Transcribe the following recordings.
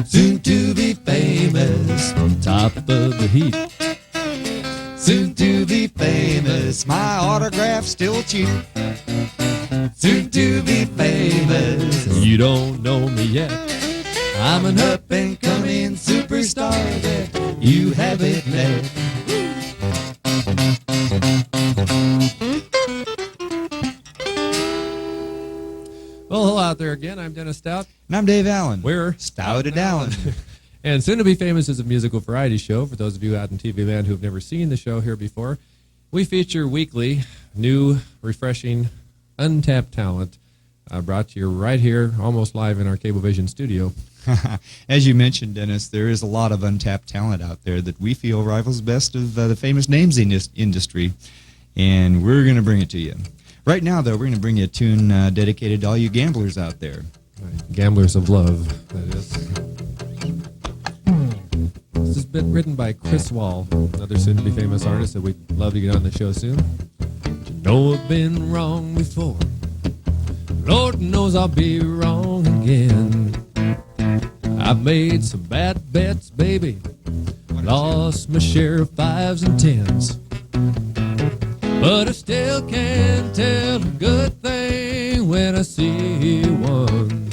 Soon to be famous, top of the heap. Soon to be famous, my autograph's still cheap. Soon to be famous, you don't know me yet. I'm an up-and-coming superstar that you haven't met. Well, hello out there again. I'm Dennis Stout. And I'm Dave Allen. We're Stouted Allen. And Soon to Be Famous is a musical variety show. For those of you out in TV land who have never seen the show here before, we feature weekly new, refreshing, untapped talent brought to you right here, almost live in our Cablevision studio. As you mentioned, Dennis, there is a lot of untapped talent out there that we feel rivals the best of the famous names in this industry, and we're going to bring it to you. Right now, though, we're going to bring you a tune dedicated to all you gamblers out there. Right. Gamblers of Love, that is. This has been written by Chris Wall, another soon-to-be famous artist that we'd love to get on the show soon. You know I've been wrong before. Lord knows I'll be wrong again. I've made some bad bets, baby. Lost my share of 5s and 10s. But I still can't tell a good thing when I see one.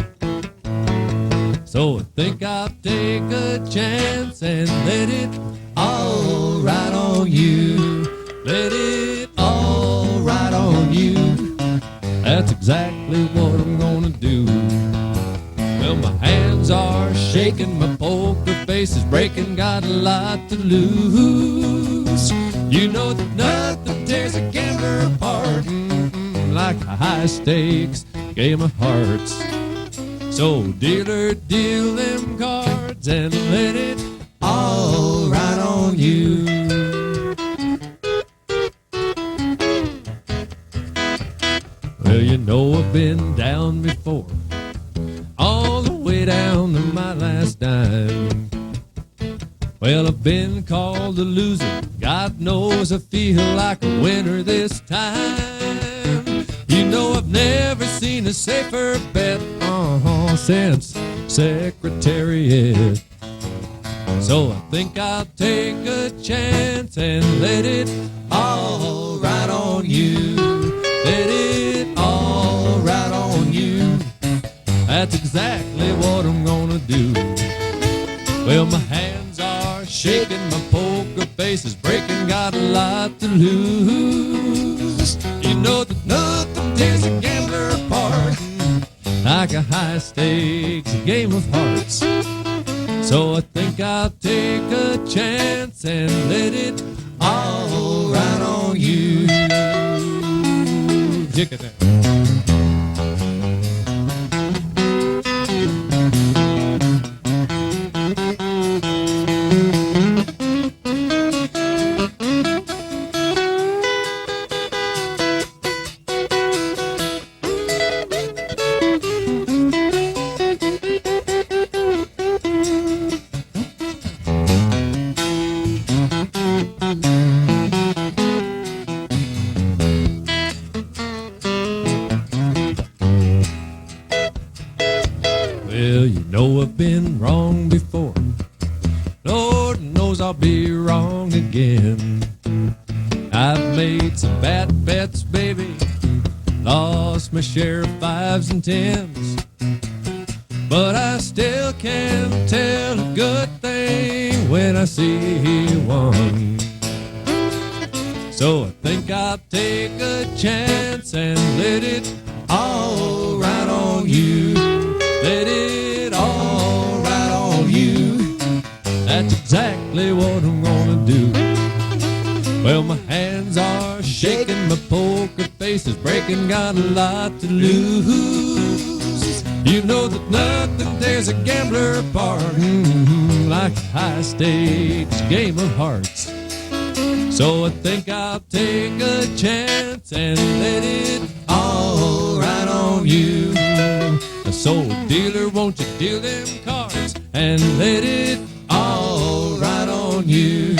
So I think I'll take a chance and let it all ride on you. Let it all ride on you. That's exactly what I'm gonna do. Well, my hands are shaking, my poker face is breaking, got a lot to lose. You know that nothing tears a gambler apart like a high-stakes game of hearts. So dealer, deal them cards and let it all ride on you. Well, you know I've been down before, all the way down to my last dime. Well, I've been called a loser. God knows I feel like a winner this time. You know I've never seen a safer bet since Secretariat. So I think I'll take a chance and let it all ride on you. Let it all ride on you. That's exactly what I'm gonna do. Well, my hands are shaking, my poker face is breaking, got a lot to lose. You know that nothing tears a gambler apart like a high-stakes game of hearts. So I think I'll take a chance and let it all ride on you. Look at that. Well, you know I've been wrong before. Lord knows I'll be wrong again. I've made some bad bets, baby. Lost my share of 5s and 10s. But I still can't tell a good thing when I see one. So I think I'll take a chance and let it all ride on you. Let it all ride on you. That's exactly what I'm gonna do. Well, my hands are shaking, my poker face is breaking, got a lot to lose. You know that nothing tears a gambler apart like a high-stakes game of hearts. So I think I'll take a chance and let it all ride on you. So dealer, won't you deal them cards and let it all ride on you.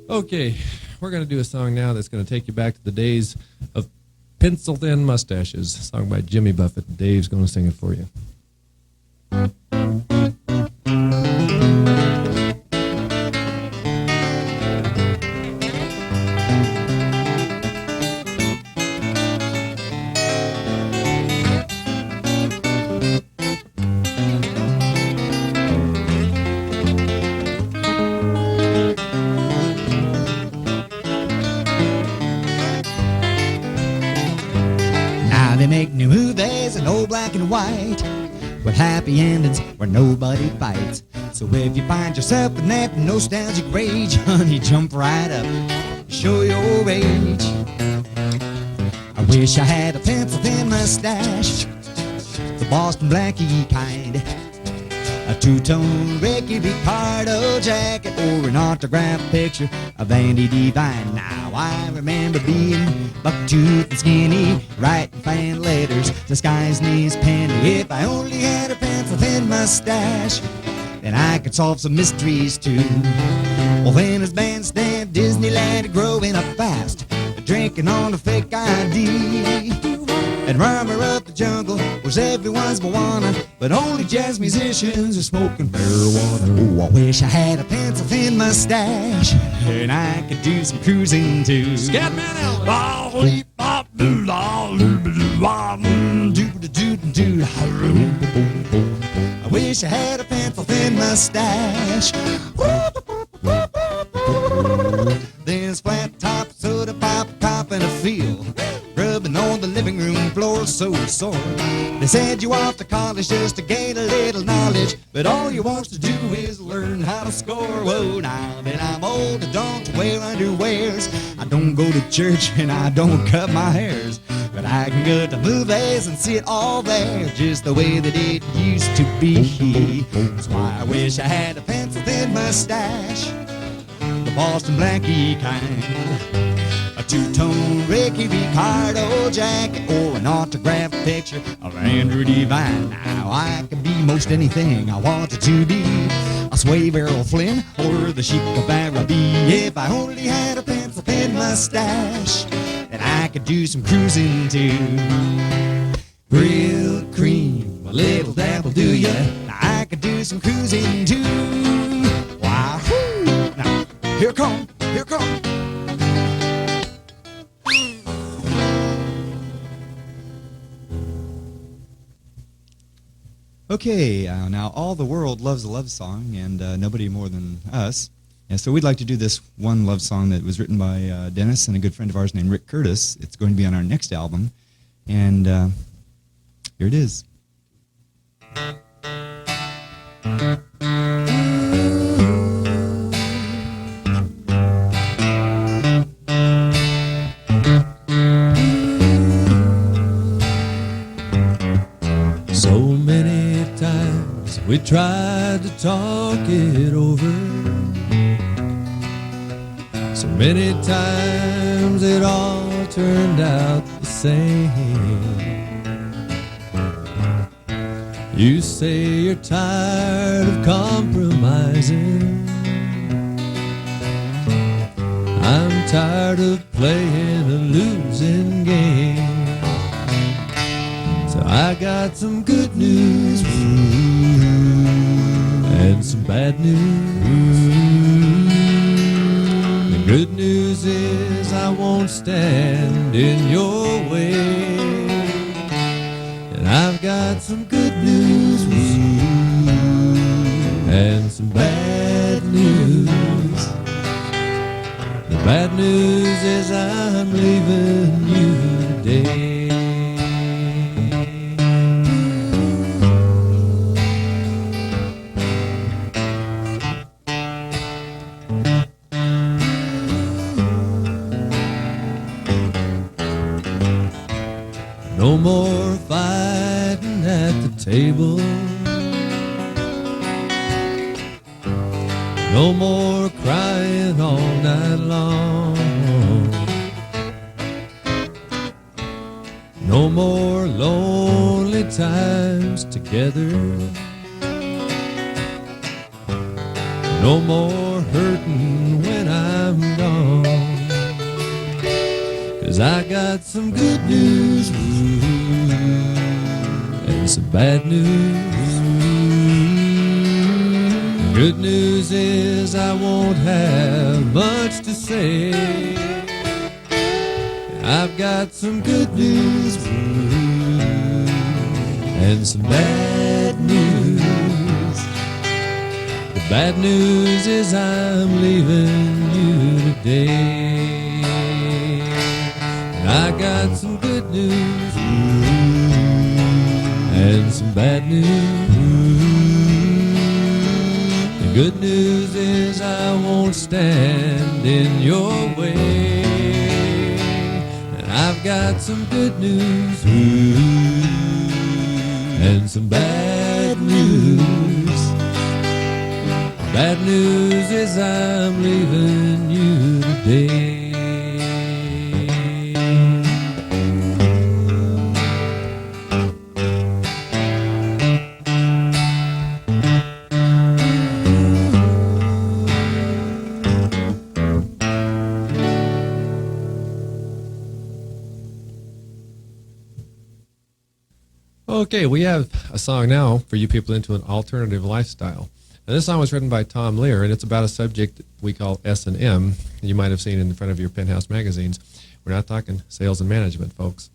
Okay, we're going to do a song now that's going to take you back to the days of Pencil-Thin Mustaches, sung by Jimmy Buffett. Dave's going to sing it for you. They make new movies in old black and white with happy endings where nobody fights. So if you find yourself in that nostalgic rage, honey, jump right up, show your age. I wish I had a pencil-thin mustache, the Boston Blackie kind, a two-tone Ricky Ricardo jacket, or an autograph picture of Andy Devine. Now I remember being buck-toothed and skinny, writing fan letters, disguising his pen. If I only had a pencil-thin mustache, then I could solve some mysteries too. Well, then as bandstand Disneyland, growing up fast, drinking on a fake ID. And Rhymer up the jungle was everyone's Moana, but only jazz musicians are smoking marijuana. Oh, I wish I had a pencil-thin mustache, and I could do some cruising too. Scatman I wish I had a pencil-thin mustache. There's flat top soda pop cop in a field, rubbing on the living room floor so sore. They send you off to college just to gain a little knowledge, but all you want to do is learn how to score. Whoa, now that I'm old, I don't wear underwears, I don't go to church and I don't cut my hairs, but I can go to movies and see it all there, just the way that it used to be. That's why I wish I had a pencil-thin mustache, the Boston Blackie kind, a two-tone Ricky Ricardo jacket, or an autograph picture of Andrew Devine. Now I could be most anything I wanted to be, a Swave Errol Flynn or the Sheik of Araby. If I only had a pencil-thin mustache, then I could do some cruising too. Grilled cream, a little dabble do ya? Now I could do some cruising too. Wahoo! Now here come, here come. Okay, now all the world loves a love song, and nobody more than us. And so we'd like to do this one love song that was written by Dennis and a good friend of ours named Rick Curtis. It's going to be on our next album, and here it is. So many times we tried to talk it over, so many times it all turned out the same. You say you're tired of compromising, I'm tired of playing a losing game. So I got some good news and some bad news. The good news is I won't stand in your way, and I've got some good news and some bad news. The bad news is I'm leaving you today. No more fighting at the table, no more crying all night long, no more lonely times together, no more hurting when I'm gone. 'Cause I got some good news and some bad news. Good news is I won't have much to say. I've got some good news and some bad news. The bad news is I'm leaving you today. And I got some good news and some bad news. The good news is I won't stand in your way. And I've got some good news and some bad news. Bad news is I'm leaving you today. Okay, we have a song now for you people into an alternative lifestyle. Now, this song was written by Tom Lear, and it's about a subject we call S&M. You might have seen in front of your Penthouse magazines. We're not talking sales and management, folks.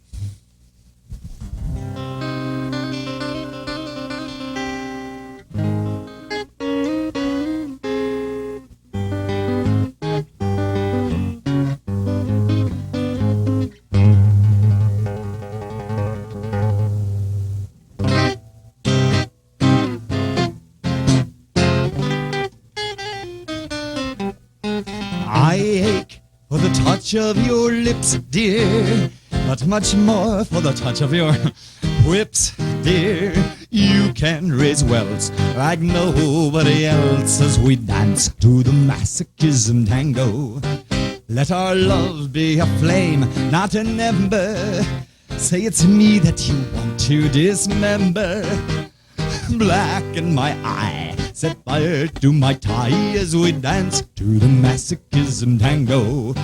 I ache for the touch of your lips, dear, but much more for the touch of your whips, dear. You can raise welts like nobody else as we dance to the masochism tango. Let our love be a flame, not an ember. Say it's me that you want to dismember. Blacken my eye, set fire to my tie as we dance to the masochism tango.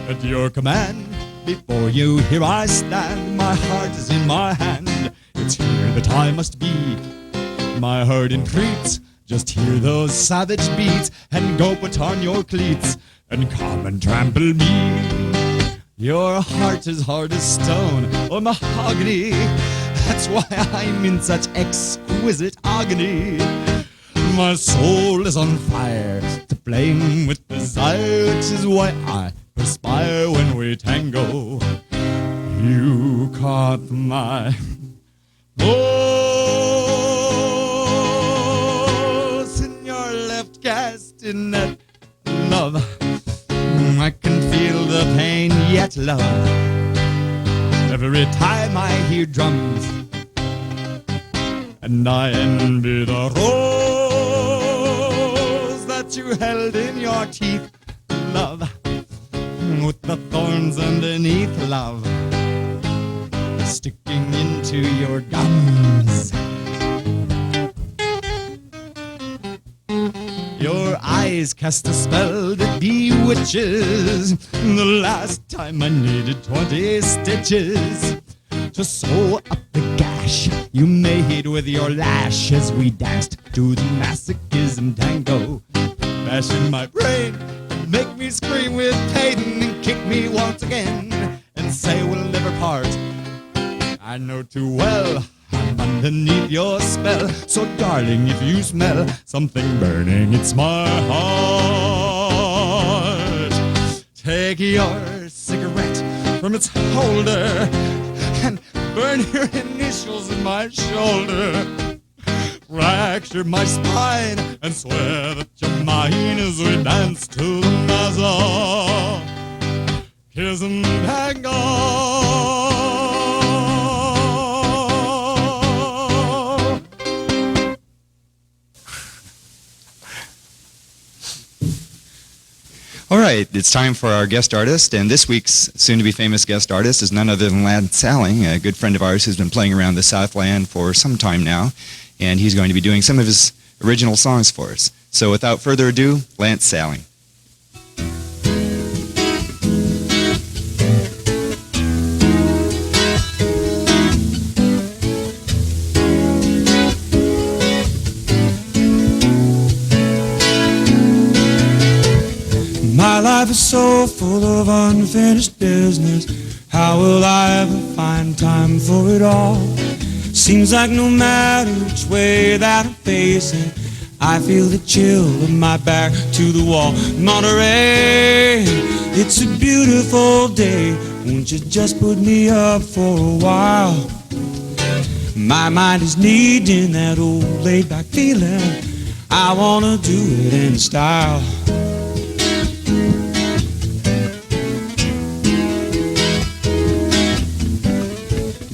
At your command, before you here I stand. My heart is in my hand, it's here that I must be. My heart entreats, just hear those savage beats, and go put on your cleats and come and trample me. Your heart is hard as stone or mahogany. That's why I'm in such exquisite agony. My soul is on fire, to flame with desire, which is why I perspire when we tango. You caught my pulse in your left castanet, love. I can feel the pain yet, love. Every time I hear drums, and I envy the rose that you held in your teeth, love, with the thorns underneath, love, sticking into your gums. Your eyes cast a spell that bewitches. The last time I needed 20 stitches to sew up the gash you made with your lash as we danced to the masochism tango. Bash in my brain and make me scream with pain and kick me once again and say we'll never part. I know too well I'm underneath your spell, so darling, if you smell something burning, it's my heart. Take your cigarette from its holder and burn your initials in my shoulder. Fracture my spine and swear that you're mine as we dance to the masochism tango. All right, it's time for our guest artist, and this week's soon-to-be famous guest artist is none other than Lance Salling, a good friend of ours who's been playing around the Southland for some time now, and he's going to be doing some of his original songs for us. So without further ado, Lance Salling. Life is so full of unfinished business. How will I ever find time for it all? Seems like no matter which way that I'm facing, I feel the chill of my back to the wall. Monterey, it's a beautiful day. Won't you just put me up for a while? My mind is needing that old laid-back feeling. I wanna do it in style.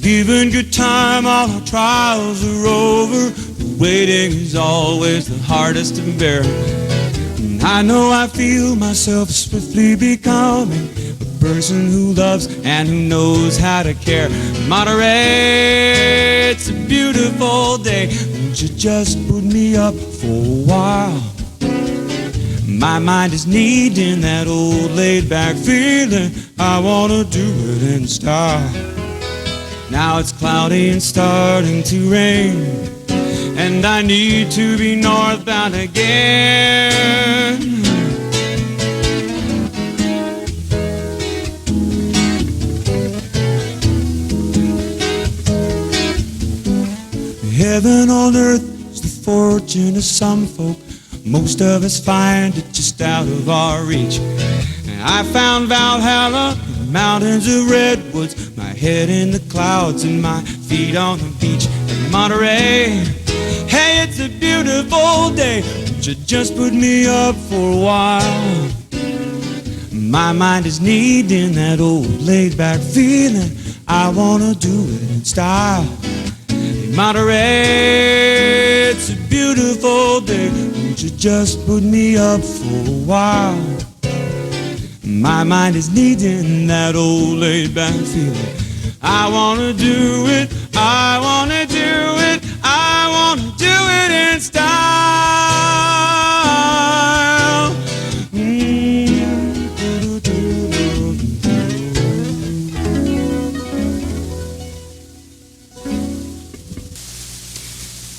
Given good time, all our trials are over. The waiting is always the hardest to bear. And I know I feel myself swiftly becoming a person who loves and who knows how to care. Monterey, it's a beautiful day. Won't you just put me up for a while? My mind is needing that old laid-back feeling. I wanna do it in style. Now it's cloudy and starting to rain, and I need to be northbound again. Heaven on earth is the fortune of some folk. Most of us find it just out of our reach. I found Valhalla, the mountains of redwoods, my head in the clouds and my feet on the beach. And Monterey, hey, it's a beautiful day. Won't you just put me up for a while? My mind is needing that old laid-back feeling. I wanna do it in style. Monterey, it's a beautiful day. Won't you just put me up for a while? My mind is needing that old laid-back feeling. I wanna do it, I wanna do it, I wanna do it in style.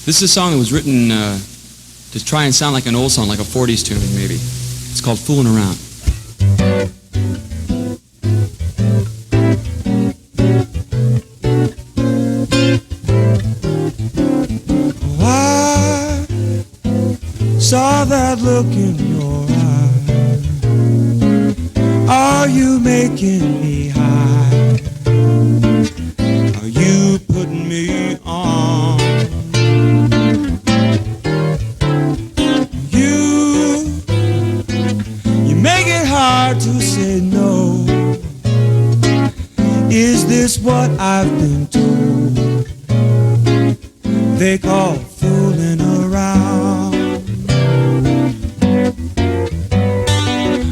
This is a song that was written to try and sound like an old song, like a 40s tune maybe. It's called Foolin' Around. Saw that look in your eye. Are you making me high? Are you putting me on? You make it hard to say no. Is this what I've been told? They call fooling around.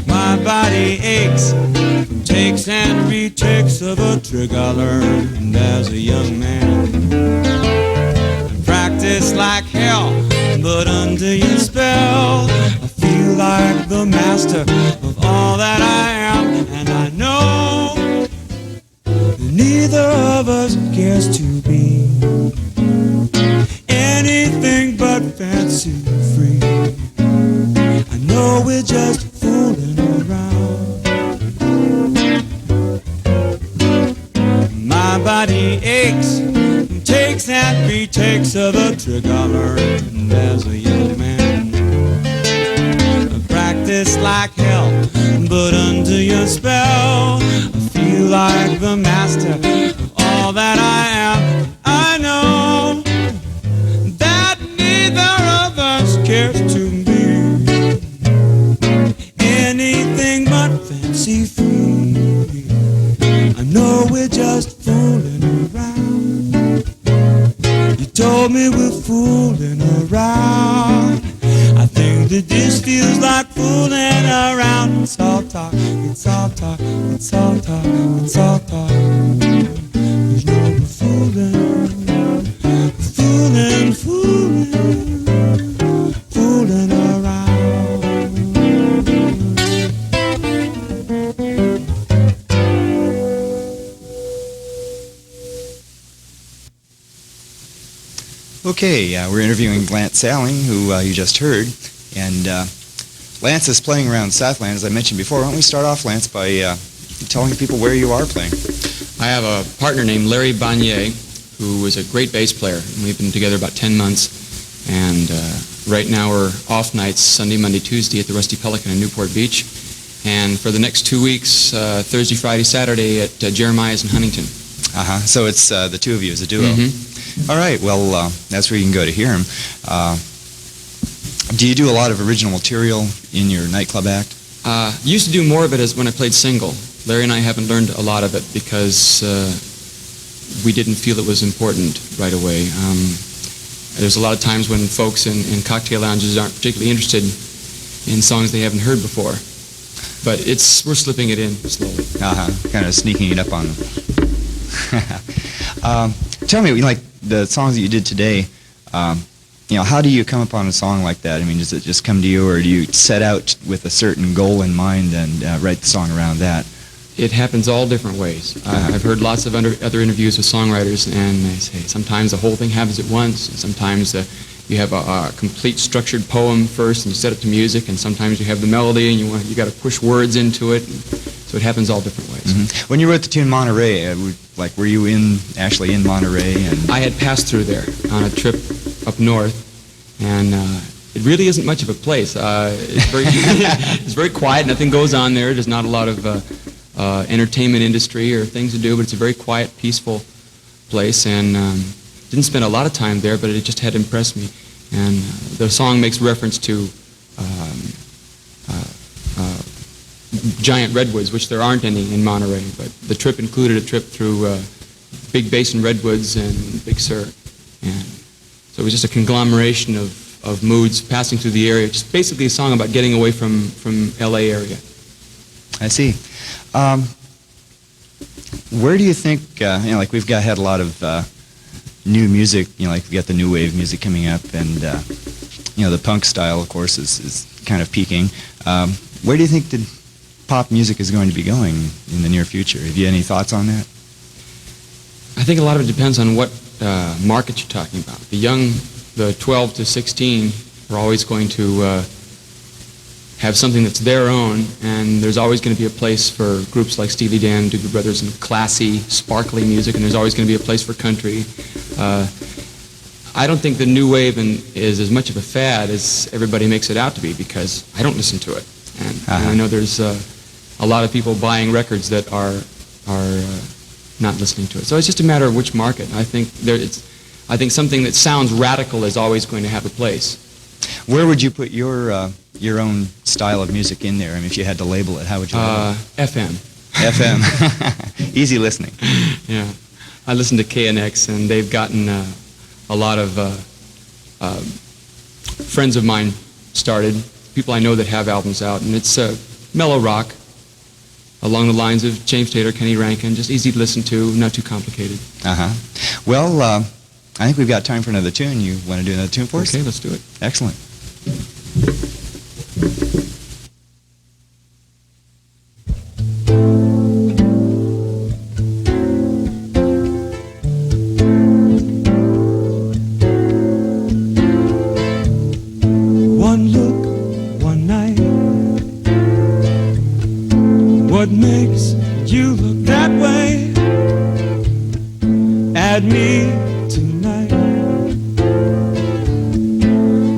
My body aches from takes and retakes of a trick I learned as a young man. I practice like hell, but under your spell I feel like the master of all that I am. And I know that neither of us cares to be anything but fancy free. I know we're just fooling around. My body aches from takes and retakes of a trick I learned as a young man. I practice like hell, but under your spell I feel like the master of all that I am. I know that neither of us cares to be anything but fancy free. I know we're just fooling around. You told me we're fooling around. I think that this feels like fooling around. It's all talk, it's all talk, it's all talk, it's all talk. There's no fooling, fooling, fooling around. Okay, we're interviewing Salling, who you just heard, and Lance is playing around Southland, as I mentioned before. Why don't we start off, Lance, by telling people where you are playing? I have a partner named Larry Bonnier, who is a great bass player. We've been together about 10 months, and right now we're off nights Sunday, Monday, Tuesday at the Rusty Pelican in Newport Beach, and for the next 2 weeks, Thursday, Friday, Saturday at Jeremiah's in Huntington. So it's the two of you as a duo. Mm-hmm. All right, well, that's where you can go to hear him. Do you do a lot of original material in your nightclub act? Used to do more of it as when I played single. Larry and I haven't learned a lot of it because we didn't feel it was important right away. There's a lot of times when folks in cocktail lounges aren't particularly interested in songs they haven't heard before. But we're slipping it in slowly. Kind of sneaking it up on them. Tell me, like the songs that you did today, how do you come upon a song like that? I mean, does it just come to you, or do you set out with a certain goal in mind and write the song around that? It happens all different ways. I've heard lots of other interviews with songwriters, and they say sometimes the whole thing happens at once, and sometimes you have a complete structured poem first, and you set it to music, and sometimes you have the melody, and you got to push words into it. So it happens all different ways. Mm-hmm. When you wrote the tune Monterey, were you actually in Monterey? And I had passed through there on a trip up north, and it really isn't much of a place. It's very quiet. Nothing goes on there. There's not a lot of entertainment industry or things to do, but it's a very quiet, peaceful place, and didn't spend a lot of time there, but it just had impressed me. And the song makes reference to giant redwoods, which there aren't any in Monterey, but the trip included a trip through Big Basin redwoods and Big Sur, and so it was just a conglomeration of moods passing through the area. Just basically a song about getting away from L.A. area. I see. Where do you think, like we've had a lot of new music, like we've got the new wave music coming up, and the punk style, of course, is kind of peaking. Where do you think the pop music is going to be going in the near future? Have you any thoughts on that? I think a lot of it depends on what market you're talking about. The 12 to 16 are always going to have something that's their own, and there's always going to be a place for groups like Steely Dan, Doobie Brothers, and classy, sparkly music, and there's always going to be a place for country. I don't think the new wave is as much of a fad as everybody makes it out to be, because I don't listen to it. And I know there's a lot of people buying records that are not listening to it. So it's just a matter of which market. I think something that sounds radical is always going to have a place. Where would you put your own style of music in there? I mean, if you had to label it, how would you label it? FM. FM. Easy listening. Yeah. I listen to KNX, and they've gotten a lot of friends of mine started, people I know that have albums out, and it's mellow rock along the lines of James Taylor, Kenny Rankin, just easy to listen to, not too complicated. Well, I think we've got time for another tune. You want to do another tune for us? Okay, let's do it. Excellent. One look, one night. What makes you look that way at me tonight?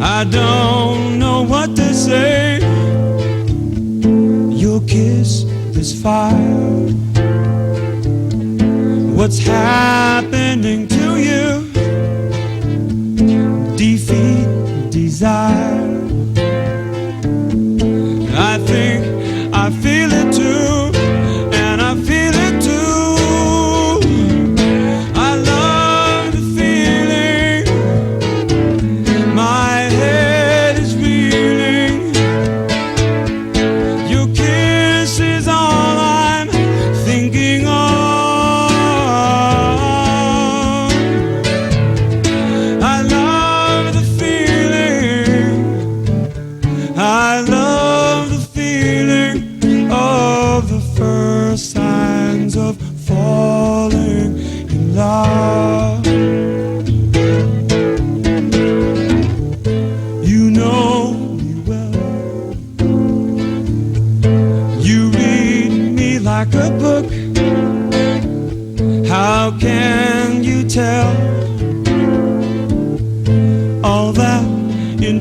I don't know what to say. Your kiss, this fire. What's happening to you? Defeat desire. I think I feel it too, and I feel it too. I love the feeling. My head is reeling. Your kiss is all I'm thinking of. I love the feeling.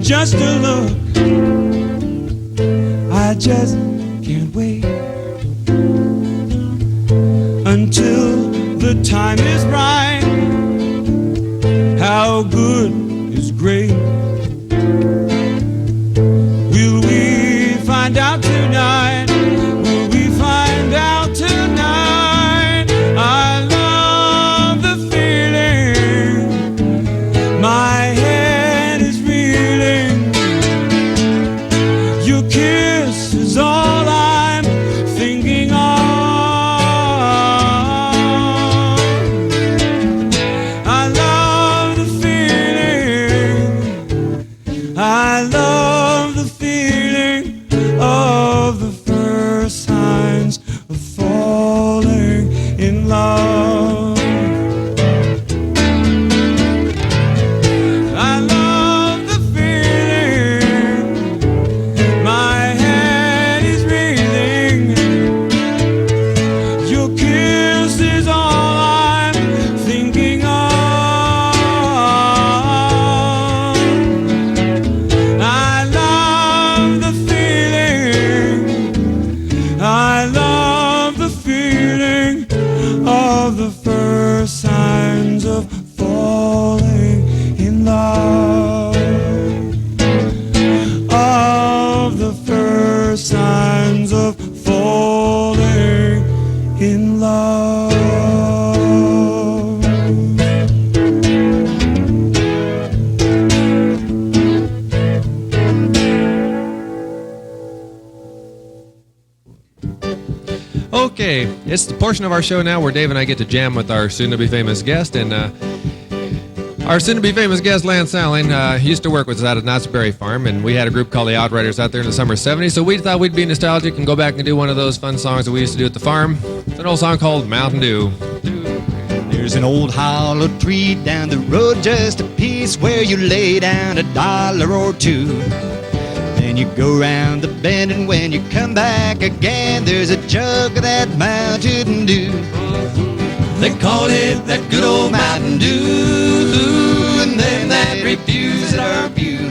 just a look. I just can't wait until the time is right. How good is great? Will we find out tonight? Will we find out tonight? I love the feeling. My head is reeling. Your kiss is all I'm thinking of. I love the feeling. I love the feeling of the first signs of falling in love. I love the feeling. My head is reeling. Your kiss is all I'm thinking of. I love the feeling. I love the feeling of the first signs of falling in love. Of the first signs of falling in love. Okay, it's the portion of our show now where Dave and I get to jam with our soon-to-be famous guest, and our soon-to-be famous guest, Lance Salling, used to work with us out at Knott's Berry Farm, and we had a group called the Outriders out there in the summer 70s, so we thought we'd be nostalgic and go back and do one of those fun songs that we used to do at the farm. It's an old song called Mountain Dew. There's an old hollow tree down the road just a piece where you lay down $1 or two. Then you go round the bend and when you come back again, there's a jug of that Mountain Dew. They call it that good old Mountain Dew, and them that refuse it are few.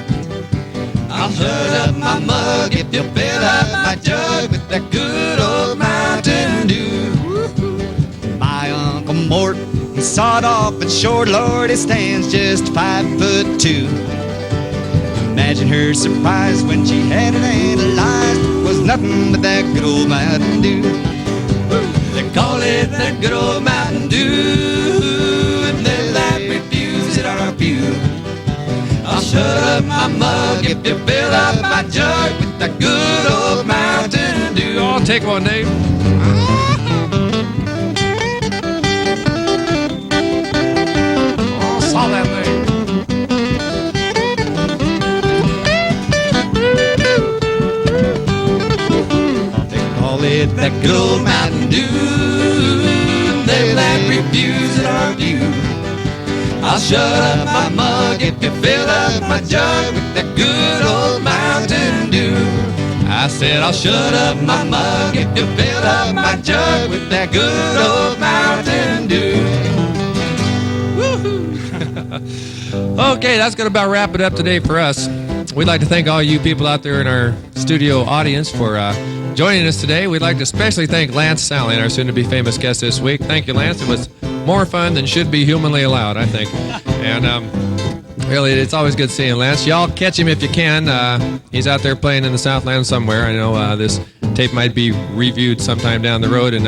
I'll shut up my mug if you fill up my jug with that good old Mountain Dew. My Uncle Mort, he sawed off and short, Lord, he stands just 5'2". Imagine her surprise when she had it analyzed. It was nothing but that good old Mountain Dew. They call it that good old Mountain Dew, and they that refuse it are few. I'll shut up my mug if you fill up my jug with that good old Mountain Dew. I'll take one, Dave. Oh, saw that thing. That good old Mountain Dew, they that refuse it are few. I'll shut up my mug if you fill up my jug with that good old Mountain Dew. I said I'll shut up my mug if you fill up my jug with that good old Mountain Dew. Okay, that's going to about wrap it up today for us. We'd like to thank all you people out there in our studio audience for joining us today. We'd like to especially thank Lance Salling, our soon-to-be famous guest this week. Thank you, Lance. It was more fun than should be humanly allowed, I think. And really, it's always good seeing Lance. Y'all catch him if you can. He's out there playing in the Southland somewhere. I know this tape might be reviewed sometime down the road. And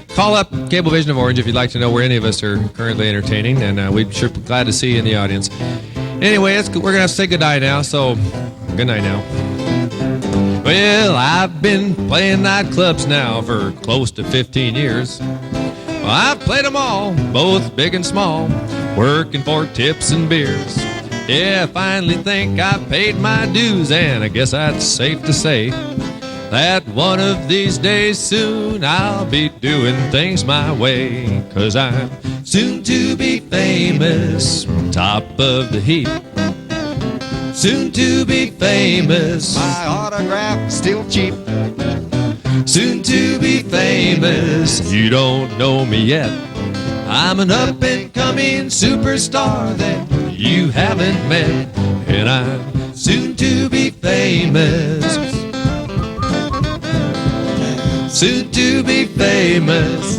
call up Cablevision of Orange if you'd like to know where any of us are currently entertaining. And we'd sure be glad to see you in the audience. Anyway, we're going to have to say goodnight now. So, good night now. Well, I've been playing nightclubs now for close to 15 years. Well, I've played them all, both big and small, working for tips and beers. Yeah, I finally think I paid my dues, and I guess that's safe to say that one of these days soon I'll be doing things my way. 'Cause I'm soon to be famous, top of the heap. Soon to be famous, my autograph still cheap. Soon to be famous, you don't know me yet. I'm an up-and-coming superstar that you haven't met. And I'm soon to be famous, soon to be famous.